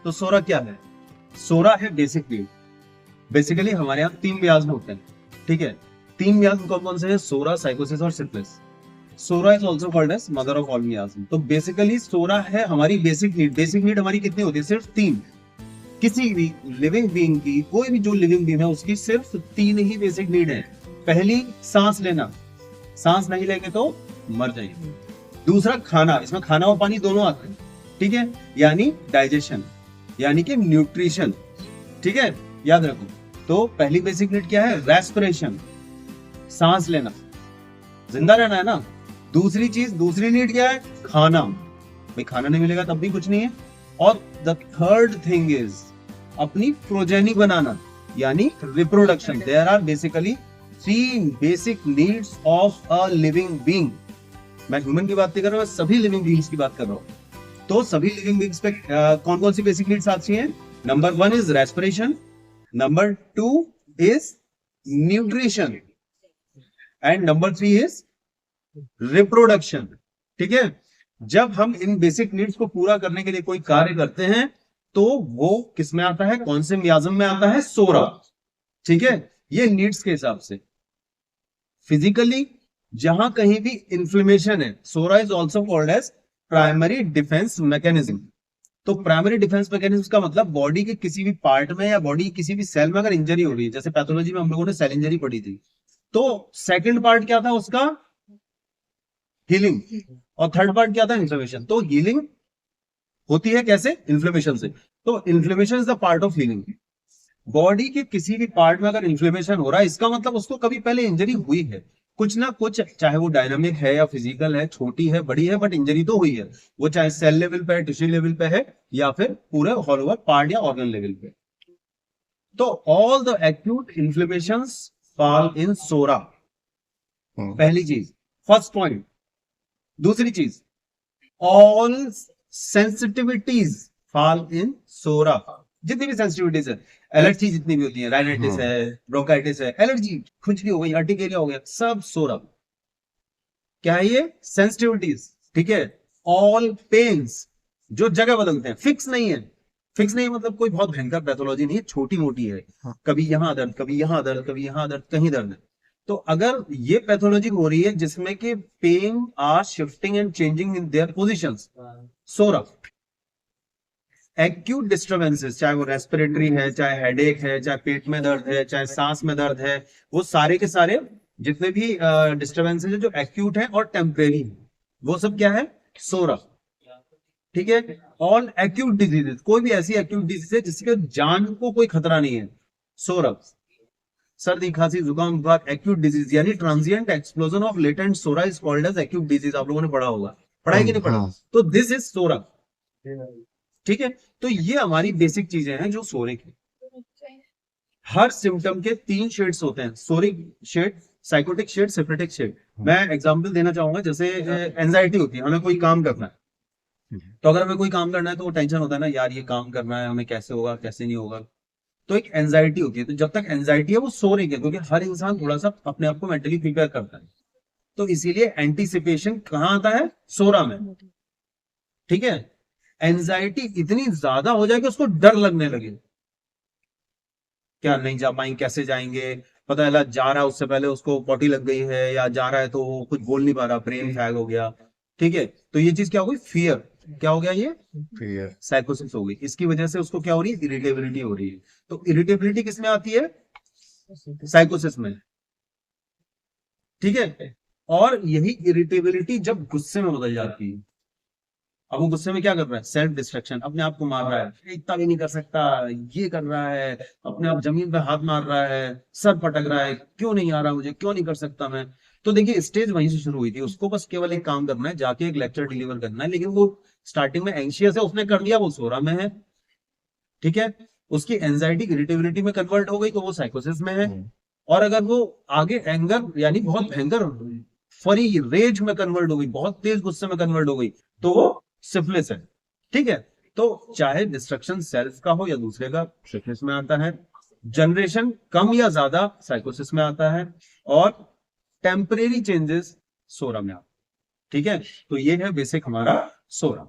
तो सोरा क्या है? सोरा है बेसिक नीड। बेसिकली हमारे यहाँ 3 मियाज्म होते हैं, ठीक है। 3 मियाज्म कौन कौन से हैं? सोरा, साइकोसिस और syphilis. Psora is also called as mother of all miasm. तो बेसिकली सोरा है हमारी बेसिक नीड। बेसिक नीड हमारी कितनी होती है? सिर्फ 3। किसी भी लिविंग बीइंग की, कोई भी जो लिविंग बीइंग है उसकी सिर्फ 3 ही बेसिक नीड है। पहली, सांस लेना, सांस नहीं लेंगे तो मर जाएंगे। दूसरा, खाना, इसमें खाना और पानी दोनों आते हैं, ठीक है, यानी डाइजेशन, यानी कि न्यूट्रिशन, ठीक है, याद रखो। तो पहली बेसिक नीड क्या है? रेस्पिरेशन, सांस लेना, जिंदा रहना है ना। दूसरी चीज, दूसरी नीड क्या है? खाना। भाई खाना नहीं मिलेगा तब भी कुछ नहीं है। और द थर्ड थिंग इज अपनी प्रोजेनी बनाना, यानी reproduction. There are basically 3 basic needs of a living being. मैं ह्यूमन की बात नहीं कर रहा हूं, सभी लिविंग बीइंग्स की बात कर रहा हूं। तो सभी लिविंग बीइंग्स पे कौन कौन सी बेसिक नीड्स आती हैं? Number 1 is respiration, number 2 is nutrition and number 3 is reproduction, ठीक है। जब हम इन बेसिक नीड्स को पूरा करने के लिए कोई कार्य करते हैं तो वो किस में आता है? कौन से मियाज्म में आता है? सोरा, ठीक है। ये नीड्स के हिसाब से फिजिकली जहां कहीं भी इंफ्लेमेशन है, sora is also called as primary defence mechanism. तो प्राइमरी डिफेंस मैकेनिज्म का मतलब बॉडी के किसी भी पार्ट में या बॉडी के किसी भी सेल में अगर इंजरी हो रही है, जैसे पैथोलॉजी में हम लोगों ने सेल इंजरी पढ़ी थी, तो सेकंड पार्ट क्या था उसका? हीलिंग। और थर्ड पार्ट क्या था? इन्फ्लेमेशन। तो हीलिंग होती है कैसे? इन्फ्लेमेशन से। तो inflammation is the part of healing. Body के किसी भी पार्ट में अगर इन्फ्लेमेशन हो रहा है, इसका मतलब उसको कभी पहले इंजरी हुई है, कुछ ना कुछ, चाहे वो डायनामिक है या फिजिकल है, छोटी है बड़ी है, बट इंजरी तो हुई है। वो चाहे सेल लेवल पे है, टिश्यू लेवल पे है, या फिर पूरे ऑल ओवर पार्ट या ऑर्गन लेवल पे। तो all the acute inflammations fall in sora, पहली चीज, फर्स्ट पॉइंट। दूसरी चीज, all sensitivities fall in sora. जितनी भी सेंसिटिविटीज है, एलर्जी जितनी भी होती है, राइनाइटिस है, ब्रोंकाइटिस है, एलर्जी, खुजली हो गई, अर्टिकेरिया हो गया, सब सोरा। क्या है ये? सेंसिटिविटीज, ठीक है। ऑल पेन्स, जो जगह बदलते हैं, फिक्स नहीं है। फिक्स नहीं मतलब कोई बहुत भयंकर पैथोलॉजी नहीं है, छोटी मोटी है, कभी यहां दर्द, कभी यहां दर्द, कभी यहां दर्द, कहीं दर्द है। तो अगर ये पैथोलॉजी हो रही है जिसमें कि pain are shifting and changing in their positions, psora. Acute disturbances, चाहे वो रेस्पिरेटरी है, चाहे हेडेक है, चाहे पेट में दर्द है, चाहे सांस में दर्द है, वो सारे के सारे जितने भी डिस्टर्बेंसेस है जो एक्यूट है और टेम्परेरी, वो सब क्या है? सोरा, ठीक है। ऑल एक्यूट डिजीजेस, कोई भी ऐसी एक्यूट डिजीज है जिसके जान को कोई खतरा नहीं है, सोरा। सर्दी, खांसी, जुकाम, बुखार, एक्यूट डिजीज, यानी transient explosion of latent psora is called as acute disease. आप लोगों ने पढ़ा होगा, पढ़ाई कि नहीं पढ़ा? तो दिस इज सोरा, ठीक है। तो ये हमारी बेसिक चीजें हैं जो सोरे की। हर सिम्टम के 3 शेड्स होते हैं, psoric shade, sycotic shade, syphilitic shade. मैं एग्जांपल देना चाहूंगा, जैसे एंजाइटी होती है, हमें कोई काम करना है, तो अगर हमें कोई काम करना है तो वो टेंशन होता है ना, यार ये काम करना है, हमें कैसे होगा, कैसे नहीं होगा। तो एक एंजाइटी होती है। तो जब तक एंजाइटी है वो सोरे की है, क्योंकि हर इंसान थोड़ा सा अपने आप को मेंटली प्रिपेयर करता है। तो इसीलिए एंटीसिपेशन कहाँ आता है? सोरा में, ठीक है। एंजाइटी इतनी ज्यादा हो जाए कि उसको डर लगने लगे, क्या नहीं जा पाएंगे, कैसे जाएंगे, पता चला जा रहा है उससे पहले उसको पॉटी लग गई है, या जा रहा है तो वो कुछ बोल नहीं पा रहा, ब्रेन फैग हो गया, ठीक है। तो ये चीज क्या हो गई? फियर। क्या हो गया? ये फियर, साइकोसिस हो गई। इसकी वजह से उसको क्या हो रही है? इरिटेबिलिटी हो रही है। तो इरिटेबिलिटी किसमें आती है? साइकोसिस में, ठीक है। और यही इरिटेबिलिटी जब गुस्से में बदल जाती है, अब वो गुस्से में क्या कर रहा है? सेल्फ डिस्ट्रक्शन, अपने आप को मार रहा है, इतना भी नहीं कर सकता, ये कर रहा है, अपने आप जमीन पे हाथ मार रहा है, सर पटक रहा है, क्यों नहीं आ रहा मुझे, क्यों नहीं कर सकता मैं। तो देखिए स्टेज वहीं से शुरू हुई थी, उसको बस केवल एक काम करना है, जाके एक लेक्चर डिलीवर करना है, लेकिन वो स्टार्टिंग में एंशियस है, उसने कर दिया, वो सोरा में है, ठीक है। उसकी एंजाइटी इरिटेबिलिटी में कन्वर्ट हो गई तो वो साइकोसिस में है। और अगर वो आगे एंगर यानी बहुत भयंकर फरी रेज में कन्वर्ट हो गई, बहुत तेज गुस्से में कन्वर्ट हो गई, तो वो सिफिलिस है, ठीक है। तो चाहे डिस्ट्रक्शन सेल्फ का हो या दूसरे का, सिफिलिस में आता है। जनरेशन कम या ज्यादा साइकोसिस में आता है। और टेम्परेरी चेंजेस सोरा में आता है, ठीक है। तो ये है बेसिक हमारा सोरा।